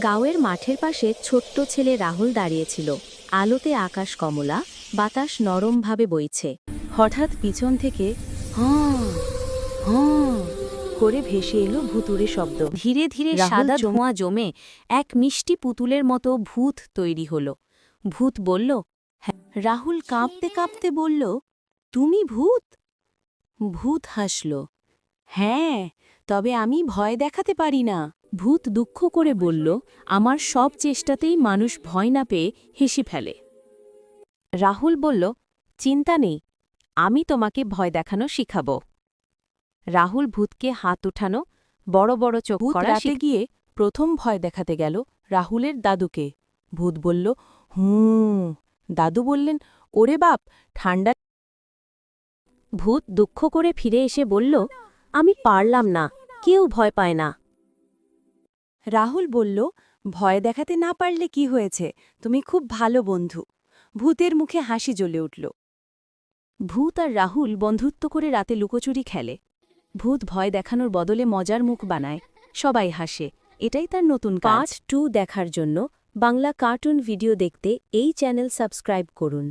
গাঁয়ের মাঠের পাশে ছোট্ট ছেলে রাহুল দাঁড়িয়েছিল। আলোতে আকাশ কমলা, বাতাস নরমভাবে বইছে। হঠাৎ পিছন থেকে হাঁ হাঁ করে ভেসে এলো ভুতুড়ে শব্দ। ধীরে ধীরে সাদা ধোঁয়া জমে এক মিষ্টি পুতুলের মতো ভূত তৈরি হল। ভূত বলল, হ্যাঁ। রাহুল কাঁপতে কাঁপতে বলল, তুমি ভূত? ভূত হাসল, হ্যাঁ, তবে আমি ভয় দেখাতে পারি না। ভূত দুঃখ করে বলল, আমার সব চেষ্টাতেই মানুষ ভয় না পেয়ে হেসে ফেলে। রাহুল বলল, চিন্তা নেই, আমি তোমাকে ভয় দেখানো শিখাব। রাহুল ভূতকে হাত উঠানো, বড় বড় চোখ করা রাতে গিয়ে প্রথম ভয় দেখাতে গেল রাহুলের দাদুকে। ভূত বলল, হুঁ। দাদু বললেন, ওরে বাপ, ঠান্ডা। ভূত দুঃখ করে ফিরে এসে বলল, আমি পারলাম না, কেউ ভয় পায় না। রাহুল বলল, ভয় দেখাতে না পারলে কি হয়েছে, তুমি খুব ভালো বন্ধু। ভূতের মুখে হাসি জ্বলে উঠল। ভূত আর রাহুল বন্ধুত্ব করে রাতে লুকোচুরি খেলে। ভূত ভয় দেখানোর বদলে মজার মুখ বানায়, সবাই হাসে। এটাই তার নতুন কাজ। পার্ট 2 দেখার জন্য বাংলা কার্টুন ভিডিও দেখতে এই চ্যানেল সাবস্ক্রাইব করুন।